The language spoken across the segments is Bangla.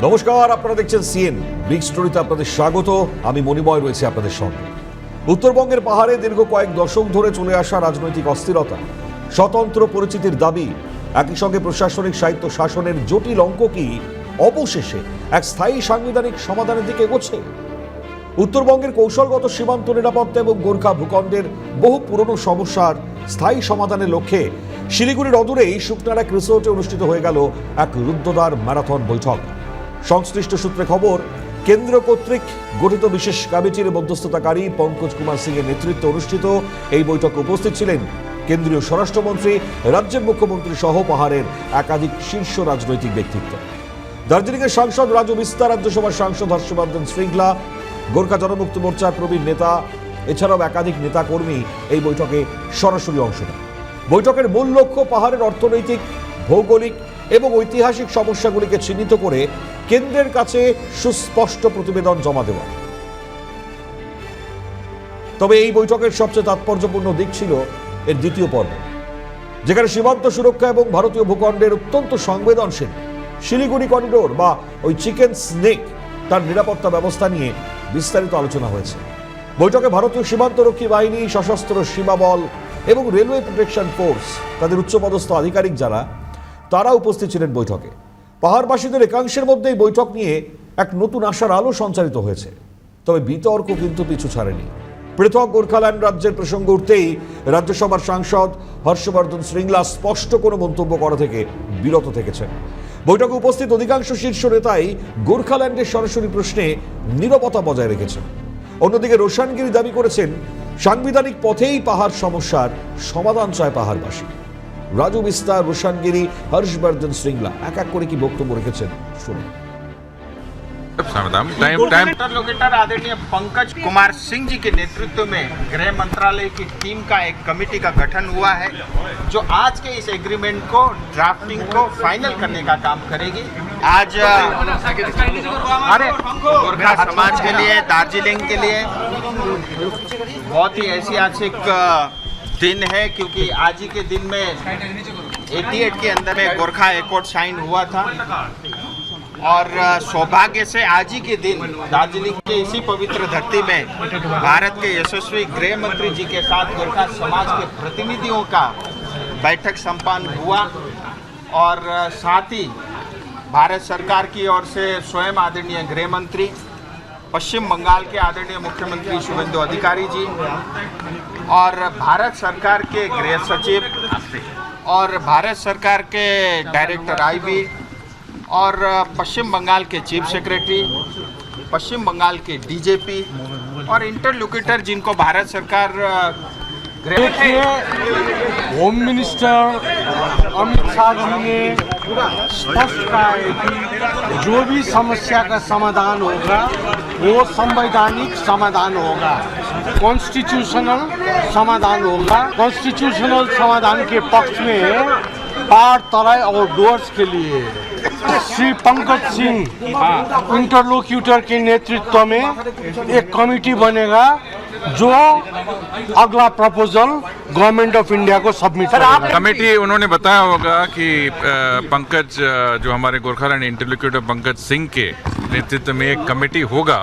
নমস্কার, আপনারা দেখছেন সিএন বিগ স্টোরিতে আপনাদের স্বাগত। আমি মণিময় রয়েছে আপনাদের সঙ্গে। উত্তরবঙ্গের পাহাড়ে দীর্ঘ কয়েক দশক ধরে চলে আসা রাজনৈতিক অস্থিরতা, স্বতন্ত্র পরিচিতির দাবি, একই সঙ্গে প্রশাসনিক সাহিত্য শাসনের জটিল অঙ্ক কি অবশেষে এক স্থায়ী সাংবিধানিক সমাধানের দিকে এগোচ্ছে। উত্তরবঙ্গের কৌশলগত সীমান্ত নিরাপত্তা এবং গোর্খা ভূখণ্ডের বহু পুরনো সমস্যার স্থায়ী সমাধানের লক্ষ্যে শিলিগুড়ির অদূরেই শুকনারাক রিসোর্টে অনুষ্ঠিত হয়ে গেল এক রুদ্ধদ্বার ম্যারাথন বৈঠক। সংশ্লিষ্ট সূত্রে খবর, কেন্দ্র কর্তৃক গঠিত বিশেষ কমিটির মধ্যস্থতাকারী পঙ্কজ কুমার সিং এর নেতৃত্বে অনুষ্ঠিত এই বৈঠকে উপস্থিত ছিলেন কেন্দ্রীয় স্বরাষ্ট্রমন্ত্রী, রাজ্যের মুখ্যমন্ত্রী সহ পাহাড়ের একাধিক শীর্ষ রাজনৈতিক ব্যক্তিত্ব। দার্জিলিংয়ের সাংসদ রাজু বিস্তার, রাজ্যসভার সাংসদ হর্ষবর্ধন শ্রীংলা, গোর্খা জনমুক্তি মোর্চার প্রবীণ নেতা, এছাড়াও একাধিক নেতাকর্মী এই বৈঠকে সরাসরি অংশ নেন। বৈঠকের মূল লক্ষ্য পাহাড়ের অর্থনৈতিক, ভৌগোলিক এবং ঐতিহাসিক সমস্যাগুলিকে চিহ্নিত করে কেন্দ্রের কাছে সুস্পষ্ট প্রতিবেদন জমা দেওয়া। তবে এই বৈঠকের সবচেয়ে তাৎপর্যপূর্ণ দিক ছিল এর দ্বিতীয় পর্ব, যেখানে সীমান্ত সুরক্ষা এবং ভারতীয় ভূখণ্ডের অত্যন্ত সংবেদনশীল শিলিগুড়ি করিডোর বা ওই চিকেন স্নেক তার নিরাপত্তা ব্যবস্থা নিয়ে বিস্তারিত আলোচনা হয়েছে। বৈঠকে ভারতীয় সীমান্তরক্ষী বাহিনী, সশস্ত্র সীমা বল এবং রেলওয়ে প্রোটেকশন ফোর্স তাদের উচ্চপদস্থ আধিকারিক যারা, তারা উপস্থিত ছিলেন বৈঠকে। পাহাড়বাসীদের একাংশের মধ্যে এই বৈঠক নিয়ে এক নতুন আশার আলো সঞ্চারিত হয়েছে। তবে বিতর্ক কিন্তু পিছু ছাড়েনি। পৃথক গোর্খাল্যান্ড রাজ্যের প্রসঙ্গ উঠতেই রাজ্যসভার সাংসদ হর্ষবর্ধন শ্রীংলা স্পষ্ট কোনো মন্তব্য করা থেকে বিরত থেকেছেন। বৈঠকে উপস্থিত অধিকাংশ শীর্ষ নেতাই গোর্খাল্যান্ডের সরাসরি প্রশ্নে নীরবতা বজায় রেখেছেন। অন্যদিকে রোশানগিরি দাবি করেছেন সাংবিধানিক পথেই পাহাড় সমস্যার সমাধান চায় পাহাড়বাসী। রাজু বিস্তার, রোশানগিরি, হর্ষবর্ধন শ্রীংলা এক এক করে কি বক্তব্য রেখেছেন শুনুন। इंटरलोकेटर आदरणीय पंकज कुमार सिंह जी के नेतृत्व में गृह मंत्रालय की टीम का एक कमेटी का गठन हुआ है, जो आज के इस एग्रीमेंट को, ड्राफ्टिंग को फाइनल करने का काम करेगी। आज गोरखा समाज के लिए, दार्जिलिंग के लिए बहुत ही ऐतिहासिक दिन है, क्योंकि आज ही के दिन में 88 के अंदर में गोरखा एकॉर्ड साइन हुआ था। और सौभाग्य से आज ही के दिन दार्जिलिंग के इसी पवित्र धरती में भारत के यशस्वी गृह मंत्री जी के साथ गोरखा समाज के प्रतिनिधियों का बैठक संपन्न हुआ। और साथ ही भारत सरकार की ओर से स्वयं आदरणीय गृह मंत्री, पश्चिम बंगाल के आदरणीय मुख्यमंत्री शुभेंदु अधिकारी जी, और भारत सरकार के गृह सचिव और भारत सरकार के डायरेक्टर आईबी और पश्चिम बंगाल के चीफ सेक्रेटरी, पश्चिम बंगाल के डीजीपी और इंटरलोकेटर जिनको भारत सरकार होम मिनिस्टर अमित शाह जी ने स्पष्ट कहा है कि जो भी समस्या का समाधान होगा वो संवैधानिक समाधान होगा, कॉन्स्टिट्यूशनल समाधान होगा। कॉन्स्टिट्यूशनल समाधान के पक्ष में पार, तराई और डुअर्स के लिए श्री पंकज सिंह इंटरलोक्यूटर के नेतृत्व में एक कमेटी बनेगा, जो अगला प्रपोजल गवर्नमेंट ऑफ इंडिया को सबमिट करेगा। कमेटी उन्होंने बताया होगा कि पंकज, जो हमारे गोरखालैंड इंटरलोक्यूटर पंकज सिंह के नेतृत्व में एक कमेटी होगा,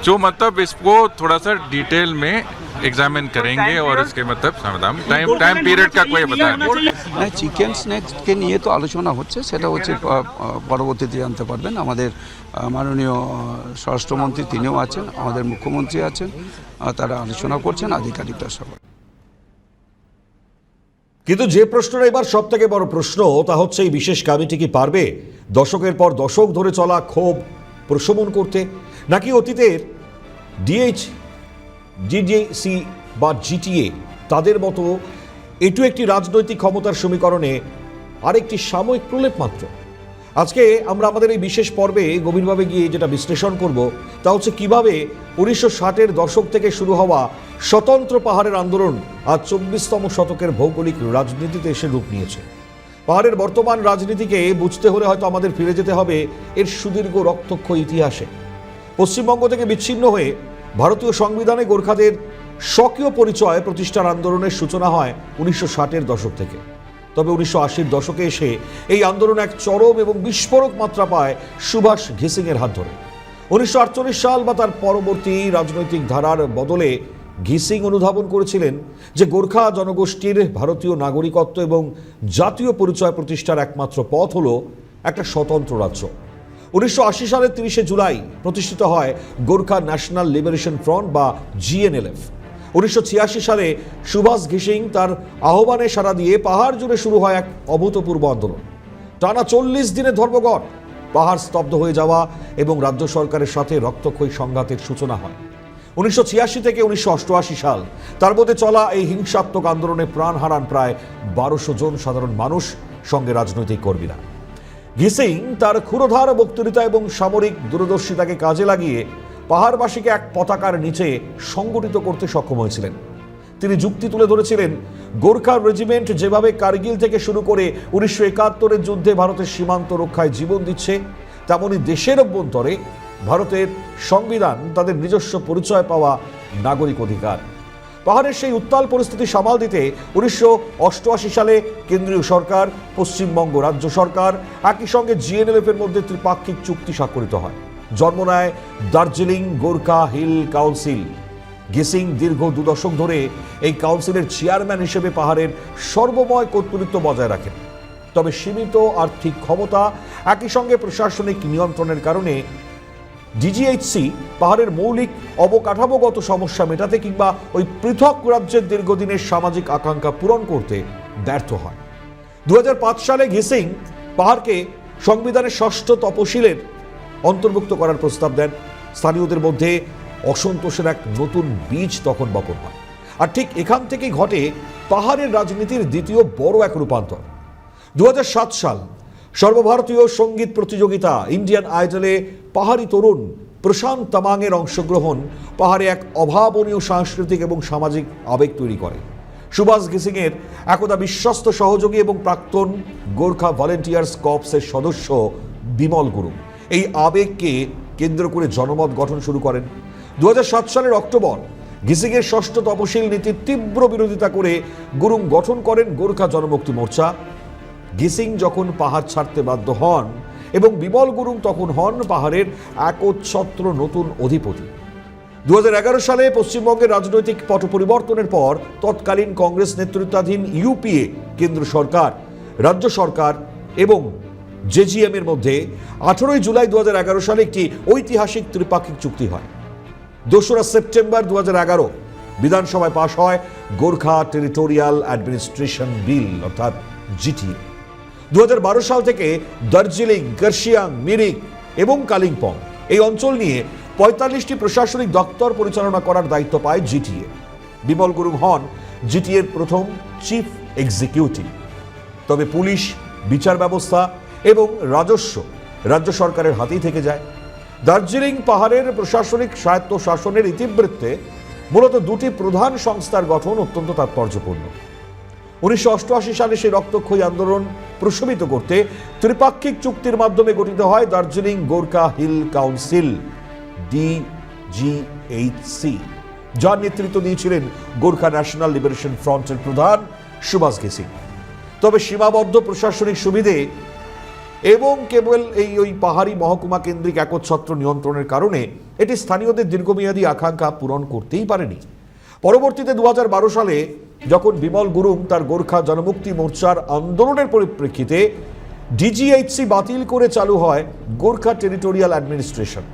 जो मतलब इसको थोड़ा सा डिटेल में एग्जामिन करेंगे और इसके मतलब समाधान टाइम पीरियड का कोई बताया না, চিকেন স্ন্যাক্সকে নিয়ে তো আলোচনা হচ্ছে, সেটা হচ্ছে পরবর্তীতে জানতে পারবেন। আমাদের মাননীয় স্বরাষ্ট্রমন্ত্রী তিনিও আছেন, আমাদের মুখ্যমন্ত্রী আছেন, তারা আলোচনা করছেন আধিকারিকদের সঙ্গে। কিন্তু যে প্রশ্নটা এবার সব থেকে বড় প্রশ্ন, তা হচ্ছে এই বিশেষ কমিটি কি পারবে দশকের পর দশক ধরে চলা ক্ষোভ প্রশমন করতে, নাকি অতীতের ডিএইচ, জিজেসি বা জিটিএ তাদের মতো এটু একটি রাজনৈতিক ক্ষমতার সমীকরণে আরেকটি সাময়িক প্রলেপ মাত্র। আজকে আমরা আমাদের এই বিশেষ পর্বে গভীরভাবে গিয়ে যেটা বিশ্লেষণ করব, তা হচ্ছে কিভাবে 1960-এর দশক থেকে শুরু হওয়া স্বতন্ত্র পাহাড়ের আন্দোলন আজ 24তম শতকের ভৌগোলিক রাজনীতিতে এসে রূপ নিয়েছে। পাহাড়ের বর্তমান রাজনীতিকে বুঝতে হলে হয়তো আমাদের ফিরে যেতে হবে এর সুদীর্ঘ রক্তক্ষয়ী ইতিহাসে। পশ্চিমবঙ্গ থেকে বিচ্ছিন্ন হয়ে ভারতীয় সংবিধানে গোর্খাদের স্বকীয় পরিচয় প্রতিষ্ঠার আন্দোলনের সূচনা হয় 1960-এর দশক থেকে। তবে 1980-র দশকে এসে এই আন্দোলন এক চরম এবং বিস্ফোরক মাত্রা পায় সুভাষ ঘিসিংয়ের হাত ধরে। 1948 সাল বা তার পরবর্তী রাজনৈতিক ধারার বদলে ঘিসিং অনুধাবন করেছিলেন যে গোর্খা জনগোষ্ঠীর ভারতীয় নাগরিকত্ব এবং জাতীয় পরিচয় প্রতিষ্ঠার একমাত্র পথ হল একটা স্বতন্ত্র রাজ্য। 1980 সালের 30শে জুলাই প্রতিষ্ঠিত হয় গোর্খা ন্যাশনাল লিবারেশন ফ্রন্ট বা GNLF। 1986 সালে সুভাষ ঘিসিং তার আহ্বানে সাড়া দিয়ে পাহাড় জুড়ে শুরু হয় এক অভূতপূর্ব আন্দোলন। টানা 40 দিনের ধর্মঘট, পাহাড় স্তব্ধ হয়ে যাওয়া এবং রাজ্য সরকারের সাথে রক্তক্ষয়ী সংঘাতের সূচনা হয়। 1986 থেকে 1988 সাল তার মধ্যে চলা এই হিংসাত্মক আন্দোলনে প্রাণ হারান প্রায় 1200 জন সাধারণ মানুষ, সঙ্গে রাজনৈতিক কর্মীরা। ঘিসিং তার ক্ষুরধার বক্তৃতা এবং সামরিক দূরদর্শিতাকে কাজে লাগিয়ে পাহাড়বাসীকে এক পতাকার নিচে সংগঠিত করতে সক্ষম হয়েছিলেন। তিনি যুক্তি তুলে ধরেছিলেন, গোর্খা রেজিমেন্ট যেভাবে কার্গিল থেকে শুরু করে 1971-এর যুদ্ধে ভারতের সীমান্ত রক্ষায় জীবন দিচ্ছে, তেমনি দেশের অভ্যন্তরে ভারতের সংবিধান তাদের নিজস্ব পরিচয় পাওয়া নাগরিক অধিকার। পাহাড়ের সেই উত্তাল পরিস্থিতি সামাল দিতে 1988 সালে কেন্দ্রীয় সরকার, পশ্চিমবঙ্গ রাজ্য সরকার, একই সঙ্গে GNLF-এর মধ্যে ত্রিপাক্ষিক চুক্তি স্বাক্ষরিত হয়। জন্ম নেয় দার্জিলিং গোর্খা হিল কাউন্সিল। ঘিসিং দীর্ঘ 2 দশক ধরে এই কাউন্সিলের চেয়ারম্যান হিসেবে পাহাড়ের সর্বময় কর্তৃত্ব বজায় রাখেন। তবে সীমিত আর্থিক ক্ষমতা, একই সঙ্গে প্রশাসনিক নিয়ন্ত্রণের কারণে DGHC পাহাড়ের মৌলিক অবকাঠামোগত সমস্যা মেটাতে কিংবা ওই পৃথক রাজ্যের দীর্ঘদিনের সামাজিক আকাঙ্ক্ষা পূরণ করতে ব্যর্থ হয়। 2005 সালে ঘিসিং পাহাড়কে সংবিধানের 6ষ্ঠ তপশিলের অন্তর্ভুক্ত করার প্রস্তাব দেন। স্থানীয়দের মধ্যে অসন্তোষের এক নতুন বীজ তখন বপন হয়। আর ঠিক এখান থেকেই ঘটে পাহাড়ের রাজনীতির দ্বিতীয় বড় এক রূপান্তর। 2007 সাল সর্বভারতীয় সঙ্গীত প্রতিযোগিতা ইন্ডিয়ান আইডলে পাহাড়ি তরুণ প্রশান্ত তামাংয়ের অংশগ্রহণ পাহাড়ে এক অভাবনীয় সাংস্কৃতিক এবং সামাজিক আবেগ তৈরি করে। সুভাষ ঘিসিংয়ের একদা বিশ্বস্ত সহযোগী এবং প্রাক্তন গোর্খা ভলেন্টিয়ার্স কর্পসের সদস্য বিমল গুরুং এই আবেগকে কেন্দ্র করে জনমত গঠন শুরু করেন। 2007 সালের অক্টোবর ঘিসিংয়ের 6ষ্ঠ তপশিল নীতির তীব্র বিরোধিতা করে গুরুং গঠন করেন গোর্খা জনমুক্তি মোর্চা। ঘিসিং যখন পাহাড় ছাড়তে বাধ্য হন এবং বিমল গুরুং তখন হন পাহাড়ের একচ্ছত্র নতুন অধিপতি। 2011 সালে পশ্চিমবঙ্গের রাজনৈতিক পট পরিবর্তনের পর তৎকালীন কংগ্রেস নেতৃত্বাধীন UPA কেন্দ্র সরকার, রাজ্য সরকার এবং JGM এর মধ্যে 18 জুলাই 2011 সালে একটি ঐতিহাসিক ত্রিপাক্ষিক চুক্তি হয়। 2রা সেপ্টেম্বর 2011 বিধানসভায় পাশ হয় গোর্খা টেরিটোরিয়াল অ্যাডমিনিস্ট্রেশন বিল অর্থাৎ GTA। 2012 সাল থেকে দার্জিলিং, কার্শিয়াং, মিরিক এবং কালিম্পং এই অঞ্চল নিয়ে 45টি প্রশাসনিক দপ্তর পরিচালনা করার দায়িত্ব পায় GTA। বিমল গুরুং হন GTA-র প্রথম চিফ এক্সিকিউটিভ। তবে পুলিশ, বিচার ব্যবস্থা এবং রাজস্ব রাজ্য সরকারের হাতেই থেকে যায়। দার্জিলিং পাহাড়ের প্রশাসনিক স্বায়ত্তশাসনের ইতিবৃত্তে মূলত 2টি প্রধান সংস্থার গঠন অত্যন্ত তাৎপর্যপূর্ণ। 1988 সালে সেই রক্তক্ষয়ী আন্দোলন প্রশমিত করতে ত্রিপাক্ষিক চুক্তির মাধ্যমে গঠিত হয় Darjeeling Gorkha hill council DGHC, যার নেতৃত্ব দিয়েছিলেন গোর্খা ন্যাশনাল লিবারেশন ফ্রন্টের প্রধান সুভাষ ঘিসিং। তবে সীমাবদ্ধ প্রশাসনিক সুবিধে এবং কেবল ওই পাহাড়ি মহকুমা কেন্দ্রিক একচ্ছত্র নিয়ন্ত্রণের কারণে এটি স্থানীয়দের দীর্ঘমেয়াদী আকাঙ্ক্ষা পূরণ করতেই পারেনি। পরবর্তীতে 2012 সালে যখন বিমল গুরুং তার গোর্খা জনমুক্তি মোর্চার আন্দোলনের পরিপ্রেক্ষিতে DGHC বাতিল করে চালু হয় গোর্খা টেরিটোরিয়াল অ্যাডমিনিস্ট্রেশন।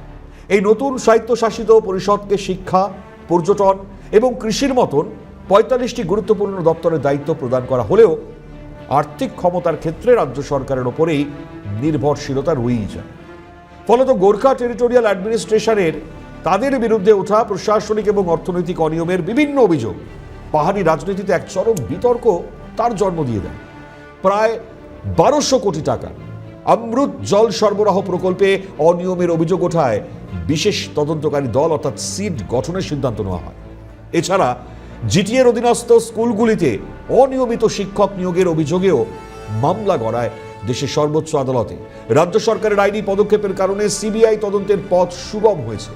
এই নতুন স্বায়ত্তশাসিত পরিষদকে শিক্ষা, পর্যটন এবং কৃষির মতন 45টি গুরুত্বপূর্ণ দপ্তরের দায়িত্ব প্রদান করা হলেও আর্থিক ক্ষমতার ক্ষেত্রে রাজ্য সরকারের ওপরেই নির্ভরশীলতা রয়েই যায়। ফলত গোর্খা টেরিটোরিয়াল অ্যাডমিনিস্ট্রেশনের তাদের বিরুদ্ধে ওঠা প্রশাসনিক এবং অর্থনৈতিক অনিয়মের বিভিন্ন অভিযোগ পাহাড়ি রাজনীতিতে এক চরম বিতর্ক তার জন্ম দিয়ে দেয়। প্রায় 1200 কোটি টাকা অমৃত জল সরবরাহ প্রকল্পে অনিয়মের অভিযোগ ওঠায় বিশেষ তদন্তকারী দল অর্থাৎ সিড গঠনের সিদ্ধান্ত নেওয়া হয়। এছাড়া GTA-র অধীনস্থ স্কুলগুলিতে অনিয়মিত শিক্ষক নিয়োগের অভিযোগেও মামলা গড়ায় দেশের সর্বোচ্চ আদালতে। রাজ্য সরকারের আইনি পদক্ষেপের কারণে CBI তদন্তের পথ সুগম হয়েছে।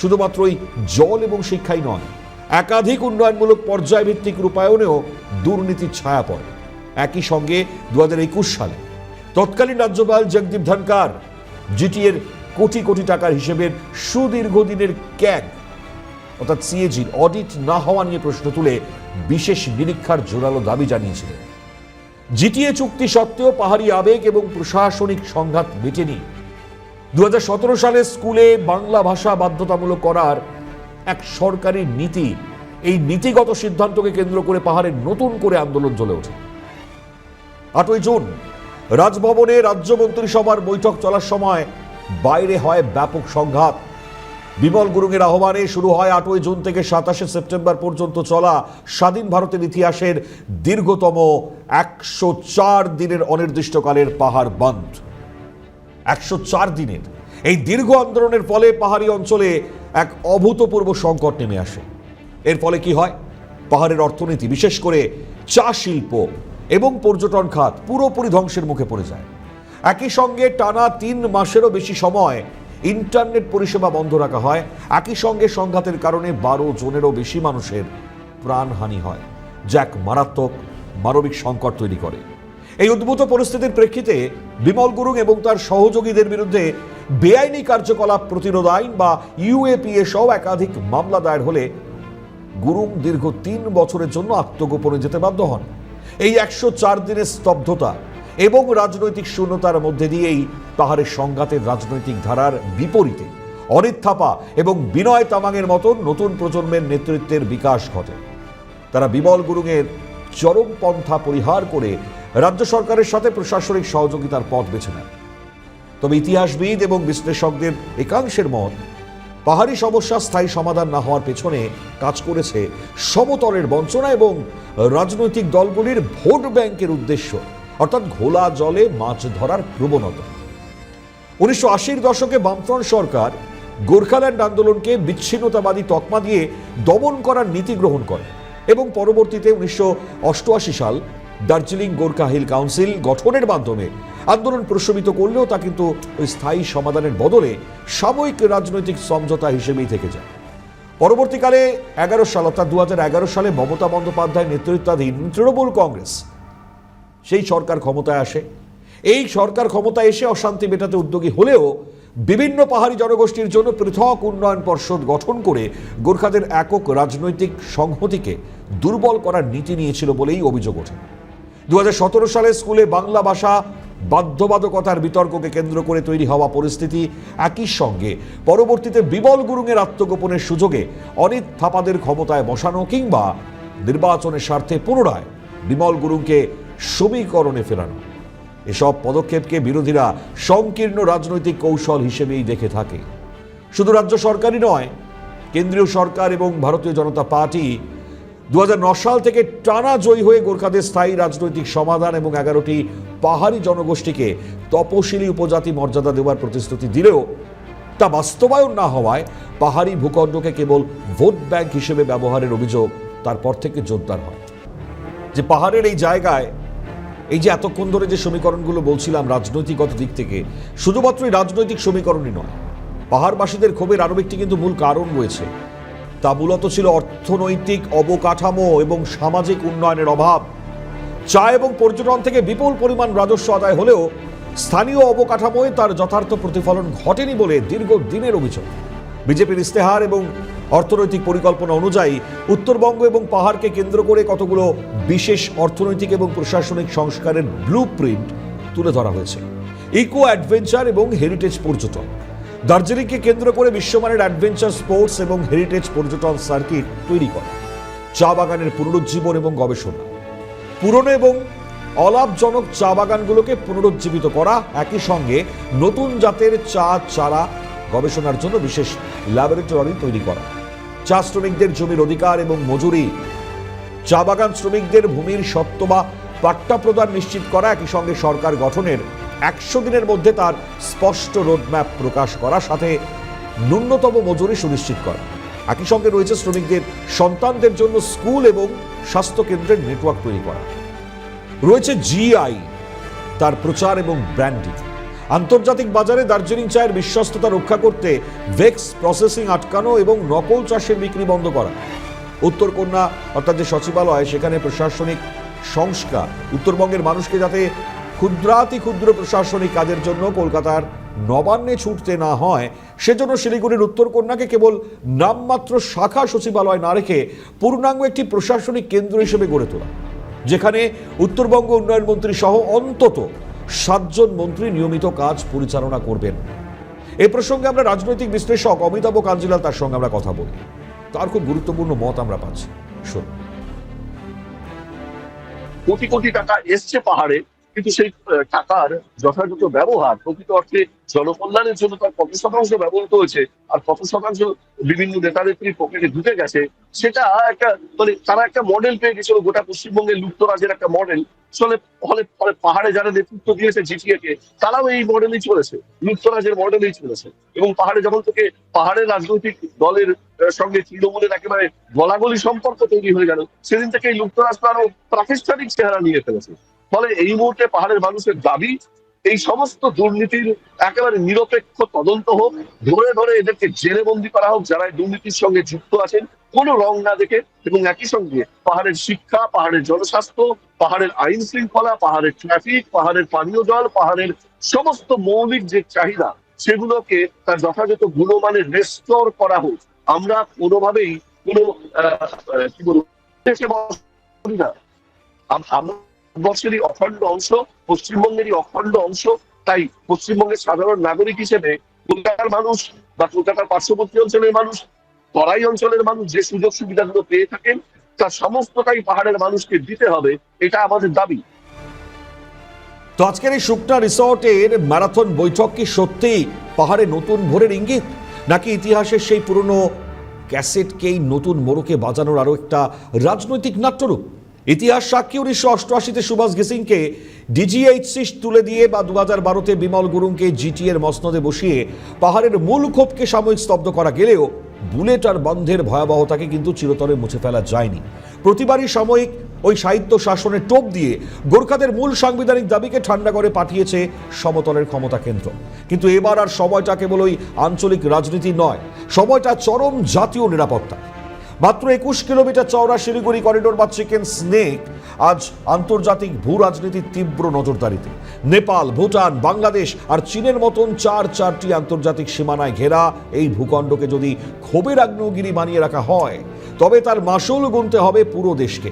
শুধুমাত্রই জল এবং শিক্ষাই নয়, একাধিক উন্নয়নমূলক পর্যায়ভিত্তিক রূপায়ণেও দুর্নীতির ছায়া পড়ে। একই সঙ্গে 2021 সালে তৎকালীন রাজ্যপাল জগদীপ ধনকার জিটিএর কোটি কোটি টাকার হিসেবের সুদীর্ঘদিনের ক্যাগ অর্থাৎ সিএজির অডিট না হওয়া নিয়ে প্রশ্ন তুলে বিশেষ নিরীক্ষার জোরালো দাবি জানিয়েছিলেন। জিটিএ চুক্তি সত্ত্বেও পাহাড়ি আবেগ এবং প্রশাসনিক সংঘাত মেটেনি। 2017 সালে স্কুলে বাংলা ভাষা বাধ্যতামূলক করার এক সরকারি নীতি, এই নীতিগত সিদ্ধান্তকে কেন্দ্র করে পাহাড়ে নতুন করে আন্দোলন জ্বলে ওঠে। 8ই জুন রাজভবনে রাজ্য মন্ত্রিসভার বৈঠক চলার সময় বাইরে হয় ব্যাপক সংঘাত। বিমল গুরুংয়ের আহ্বানে শুরু হয় 8ই জুন থেকে 27শে সেপ্টেম্বর পর্যন্ত চলা স্বাধীন ভারতের ইতিহাসের দীর্ঘতম 104 দিনের অনির্দিষ্টকালের পাহাড় বন্ধ। 104 দিনের এই দীর্ঘ আন্দোলনের ফলে পাহাড়ি অঞ্চলে এক অভূতপূর্ব সংকট নেমে আসে। এর ফলে কি হয়? পাহাড়ের অর্থনীতি, বিশেষ করে চা শিল্প এবং পর্যটন খাত পুরোপুরি ধ্বংসের মুখে পড়ে যায়। একই সঙ্গে টানা 3 মাসেরও বেশি সময় ইন্টারনেট পরিষেবা বন্ধ রাখা হয়। একই সঙ্গে সংঘাতের কারণে 12 জনেরও বেশি মানুষের প্রাণহানি হয়, যা এক মারাত্মক মানবিক সংকট তৈরি করে। এই উদ্ভূত পরিস্থিতির প্রেক্ষিতে বিমল গুরুং এবং তার সহযোগীদের বিরুদ্ধে বেআইনি কার্যকলাপ প্রতিরোধ আইন বা ইউএপিএ সহ একাধিক মামলা দায়ের হলে গুরুং দীর্ঘ 3 বছরের জন্য আত্মগোপনে যেতে বাধ্য হন। এই 104 দিনের স্তব্ধতা এবং রাজনৈতিক শূন্যতার মধ্যে দিয়েই পাহাড়ের সংঘাতের রাজনৈতিক ধারার বিপরীতে অনিত থাপা এবং বিনয় তামাংয়ের মতন নতুন প্রজন্মের নেতৃত্বের বিকাশ ঘটে। তারা বিমল গুরুংয়ের চরমপন্থা পরিহার করে রাজ্য সরকারের সাথে প্রশাসনিক সহযোগিতার পথ বেছে নেন। তবে ইতিহাসবিদ এবং বিশ্লেষকদের একাংশের মত, পাহাড়ি সমস্যা স্থায়ী সমাধান না হওয়ার পেছনে কাজ করেছে সমতলের বঞ্চনা এবং রাজনৈতিক দলগুলির ভোট ব্যাংকের উদ্দেশ্য, অর্থাৎ ঘোলা জলে মাছ ধরার প্রবণতা। 1980-র দশকে বামফ্রন্ট সরকার গোর্খাল্যান্ড আন্দোলনকে বিচ্ছিন্নতাবাদী তকমা দিয়ে দমন করার নীতি গ্রহণ করে এবং পরবর্তীতে 1988 সাল দার্জিলিং গোর্খা হিল কাউন্সিল গঠনের মাধ্যমে আন্দোলন প্রশমিত করলেও তা কিন্তু ওই স্থায়ী সমাধানের বদলে সাময়িক রাজনৈতিক সমঝোতা হিসেবেই থেকে যায়। পরবর্তীকালে 11 সাল অর্থাৎ 2011 সালে মমতা বন্দ্যোপাধ্যায় নেতৃত্বাধীন তৃণমূল কংগ্রেস সেই সরকার ক্ষমতায় আসে। এই সরকার ক্ষমতায় এসে অশান্তি মেটাতে উদ্যোগী হলেও বিভিন্ন পাহাড়ি জনগোষ্ঠীর জন্য পৃথক উন্নয়ন পর্ষদ গঠন করে গোর্খাদের একক রাজনৈতিক সংহতিকে দুর্বল করার নীতি নিয়েছিল বলেই অভিযোগ ওঠে। 2017 সালে স্কুলে বাংলা ভাষা বাধ্যবাধকতার বিতর্ককে কেন্দ্র করে তৈরি হওয়া পরিস্থিতি, একই সঙ্গে পরবর্তীতে বিমল গুরুংয়ের আত্মগোপনের সুযোগে অনিত থাপাদের ক্ষমতায় বসানো কিংবা নির্বাচনের স্বার্থে পুনরায় বিমল গুরুংকে সমীকরণে ফেরানো, এসব পদক্ষেপকে বিরোধীরা সংকীর্ণ রাজনৈতিক কৌশল হিসেবেই দেখে থাকে। শুধু রাজ্য সরকারই নয়, কেন্দ্রীয় সরকার এবং ভারতীয় জনতা পার্টি 2009 সাল থেকে টানা জয়ী হয়ে গোর্খাদের স্থায়ী রাজনৈতিক সমাধান এবং 11টি পাহাড়ি জনগোষ্ঠীকে তপশিলি উপজাতি মর্যাদা দেওয়ার প্রতিশ্রুতি দিলেও তা বাস্তবায়ন না হওয়ায় পাহাড়ি ভূখণ্ডকে কেবল ভোট ব্যাংক হিসেবে ব্যবহারের অভিযোগ তারপর থেকে জোরদার হয়। যে পাহাড়ের এই জায়গায় এই যে এতক্ষণ ধরে যে সমীকরণগুলো বলছিলাম রাজনৈতিকগত দিক থেকে, শুধুমাত্রই রাজনৈতিক সমীকরণই নয়, পাহাড়বাসীদের ক্ষোভের আরও একটি কিন্তু মূল কারণ রয়েছে। তা মূলত ছিল অর্থনৈতিক অবকাঠামো এবং সামাজিক উন্নয়নের অভাব। চা এবং পর্যটন থেকে বিপুল পরিমাণ রাজস্ব আদায় হলেও স্থানীয় অবকাঠামোয় তার যথার্থ প্রতিফলন ঘটেনি বলে দীর্ঘদিনের অভিযোগ। বিজেপির ইস্তেহার এবং অর্থনৈতিক পরিকল্পনা অনুযায়ী উত্তরবঙ্গ এবং পাহাড়কে কেন্দ্র করে কতগুলো বিশেষ অর্থনৈতিক এবং প্রশাসনিক সংস্কারের ব্লুপ্রিন্ট তুলে ধরা হয়েছে। ইকো অ্যাডভেঞ্চার এবং হেরিটেজ পর্যটন, দার্জিলিংকে কেন্দ্র করে বিশ্বমানের অ্যাডভেঞ্চার স্পোর্টস এবং হেরিটেজ পর্যটন সার্কিট তৈরি করা, চা বাগানের পুনরুজ্জীবন এবং গবেষণা, পুরনো এবং অলাভজনক চা বাগানগুলোকে পুনরুজ্জীবিত করা, একই সঙ্গে নতুন জাতের চা চারা গবেষণার জন্য বিশেষ ল্যাবরেটরি তৈরি করা, চা শ্রমিকদের জমির অধিকার এবং মজুরি, চা বাগান শ্রমিকদের ভূমির স্বত্ব বা পাট্টা প্রদান নিশ্চিত করা, একই সঙ্গে সরকার গঠনের 100 দিনের মধ্যে তার স্পষ্ট রোডম্যাপ প্রকাশ করা, সাথে ন্যূনতম মজুরি সুনিশ্চিত করা। একই সঙ্গে রয়েছে শ্রমিকদের সন্তানদের জন্য স্কুল এবং স্বাস্থ্য কেন্দ্রের নেটওয়ার্ক তৈরি করা। রয়েছে জিআই, তার প্রচার এবং ব্র্যান্ডিং। আন্তর্জাতিক বাজারে দার্জিলিং চায়ের বিশ্বস্ততা রক্ষা করতে ভেক্স প্রসেসিং আটকানো এবং নকল চাষের বিক্রি বন্ধ করা। উত্তরকন্যা অর্থাৎ যে সচিবালয়, সেখানে প্রশাসনিক সংস্কার, উত্তরবঙ্গের মানুষকে যাতে ক্ষুদ্রাতি ক্ষুদ্র প্রশাসনিক কাজের জন্য কলকাতার নবান্নে ছুটতে না হয়, সেজন্য শিলিগুড়ির উত্তরকন্যাকে কেবল নামমাত্র শাখা সচিবালয় না রেখে পূর্ণাঙ্গ একটি প্রশাসনিক কেন্দ্র হিসেবে গড়ে তোলা, যেখানে উত্তরবঙ্গ উন্নয়ন মন্ত্রী সহ অন্তত 7 জন মন্ত্রী নিয়মিত কাজ পরিচালনা করবেন। এ প্রসঙ্গে আমরা রাজনৈতিক বিশ্লেষক অমিতাভ কাঞ্জিলাল তার সঙ্গে আমরা কথা বলি। তার খুব গুরুত্বপূর্ণ মত আমরা পাচ্ছি। শুনুন। কোটি কোটি টাকা এসছে পাহাড়ে, কিন্তু সেই টাকার যথাযথ ব্যবহার প্রকৃত অর্থে জনকল্যাণের জন্য তার কত শতাংশ ব্যবহৃত হয়েছে আর কত শতাংশ বিভিন্ন নেতা নেত্রীর পকেটে ঢুকে গেছে, সেটা একটা মানে তারা একটা মডেল পেয়ে গেছিল, গোটা পশ্চিমবঙ্গের লুপ্তরাজের একটা মডেল। ফলে পাহাড়ে যারা নেতৃত্ব দিয়েছে জিটিএ কে, তারাও এই মডেলেই চলেছে, লুপ্তরাজের মডেলেই চলেছে। এবং পাহাড়ে যখন থেকে পাহাড়ের রাজনৈতিক দলের সঙ্গে তৃণমূলের একেবারে গলাগলি সম্পর্ক তৈরি হয়ে গেল, সেদিন থেকে এই লুপ্তরাজটা আরো প্রাতিষ্ঠানিক চেহারা নিয়ে ফেলেছে। ফলে এই মুহূর্তে পাহাড়ের মানুষের দাবি, এই সমস্ত দুর্নীতির একেবারে নিরপেক্ষ তদন্ত হোক, ধরে ধরে এদেরকে জেলে বন্দি করা হোক যারা দুর্নীতির সঙ্গে যুক্ত আছেন, কোনো রং না দেখে। এবং একই সঙ্গে পাহাড়ের শিক্ষা, পাহাড়ের জনস্বাস্থ্য, পাহাড়ের আইন শৃঙ্খলা, পাহাড়ের ট্রাফিক, পাহাড়ের পানীয় জল, পাহাড়ের সমস্ত মৌলিক যে চাহিদা, সেগুলোকে তার যথাযথ গুণমানের রেস্টোর করা হোক। আমরা কোনোভাবেই কোনো কি বলবো না, ভারতবর্ষেরই অখণ্ড অংশ, পশ্চিমবঙ্গেরই অখণ্ড অংশ। তাই পশ্চিমবঙ্গের সাধারণ নাগরিক হিসেবে কলকাতার মানুষ বা কলকাতার পার্শ্ববর্তী অঞ্চলের মানুষ, তরাই অঞ্চলের মানুষ যে সুযোগ সুবিধাগুলো পেয়ে থাকেন, তার সমস্তটাই পাহাড়ের মানুষকে দিতে হবে, এটা আমাদের দাবি। তো আজকের এই শুকনা রিসর্টের ম্যারাথন বৈঠক কি সত্যিই পাহাড়ে নতুন ভোরের ইঙ্গিত, নাকি ইতিহাসের সেই পুরনো ক্যাসেটকেই নতুন মোড়কে বাজানোর আরো একটা রাজনৈতিক নাট্যরূপ? ইতিহাস সাক্ষী 1988-তে সুভাষ গেসিংকে ডিজিএইচসি তুলে দিয়ে বা 2012-তে বিমল গুরুংকে জিটিএর মসনদে বসিয়ে পাহাড়ের মূল ক্ষোভকে সাময়িক স্তব্ধ করা গেলেও বুলেট আর বন্ধের ভয়াবহতাকে কিন্তু চিরতরে মুছে ফেলা যায়নি। প্রতিবারই সাময়িক ওই সাহিত্য শাসনের টোপ দিয়ে গোর্খাদের মূল সাংবিধানিক দাবিকে ঠান্ডা করে পাঠিয়েছে সমতলের ক্ষমতা কেন্দ্র। কিন্তু এবার আর সময়টা কেবল ওই আঞ্চলিক রাজনীতি নয়, সময়টা চরম জাতীয় নিরাপত্তা। মাত্র 21 কিলোমিটার চওড়া শিলিগুড়ি করিডোর বা চিকেন স্নেক আজ আন্তর্জাতিক ভূ রাজনীতির তীব্র নজরদারিতে। নেপাল, ভুটান, বাংলাদেশ আর চীনের মতন চারটি আন্তর্জাতিক সীমানায় ঘেরা এই ভূখণ্ডকে যদি ক্ষোভের আগ্নেয়গিরি বানিয়ে রাখা হয়, তবে তার মাসুল গুনতে হবে পুরো দেশকে।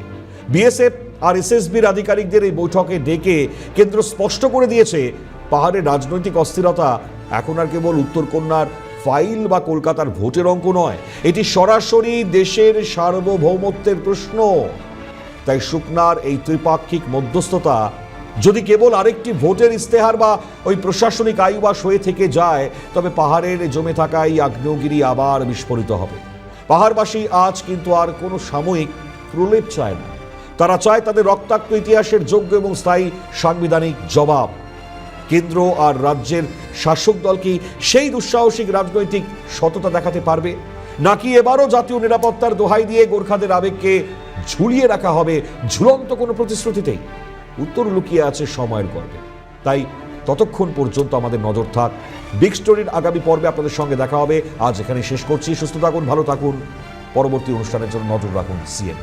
বিএসএফ আর এসএসবির আধিকারিকদের এই বৈঠকে ডেকে কেন্দ্র স্পষ্ট করে দিয়েছে, পাহাড়ের রাজনৈতিক অস্থিরতা এখন আর কেবল উত্তরকন্যার ফাইল বা কলকাতার ভোটের অঙ্ক নয়, এটি সরাসরি দেশের সার্বভৌমত্বের প্রশ্ন। তাই শুকনার এই ত্রিপাক্ষিক মধ্যস্থতা যদি কেবল আরেকটি ভোটের ইস্তেহার বা ওই প্রশাসনিক আইওয়াস হয়ে থেকে যায়, তবে পাহাড়ের জমে থাকা এই আগ্নেয়গিরি আবার বিস্ফোরিত হবে। পাহাড়বাসী আজ কিন্তু আর কোনো সাময়িক প্রলেপ চায় না, তারা চায় তাদের রক্তাক্ত ইতিহাসের যোগ্য এবং স্থায়ী সাংবিধানিক জবাব। কেন্দ্র আর রাজ্যের শাসক দল কি সেই দুঃসাহসিক রাজনৈতিক সততা দেখাতে পারবে, নাকি এবারও জাতীয় নিরাপত্তার দোহাই দিয়ে গোর্খাদের আবেগকে ঝুলিয়ে রাখা হবে ঝুলন্ত কোনো প্রতিশ্রুতিতেই? উত্তর লুকিয়ে আছে সময়ের গর্ভে। তাই ততক্ষণ পর্যন্ত আমাদের নজর থাক। বিগ স্টোরির আগামী পর্বে আপনাদের সঙ্গে দেখা হবে। আজ এখানে শেষ করছি। সুস্থ থাকুন, ভালো থাকুন। পরবর্তী অনুষ্ঠানের জন্য নজর রাখুন সিএন।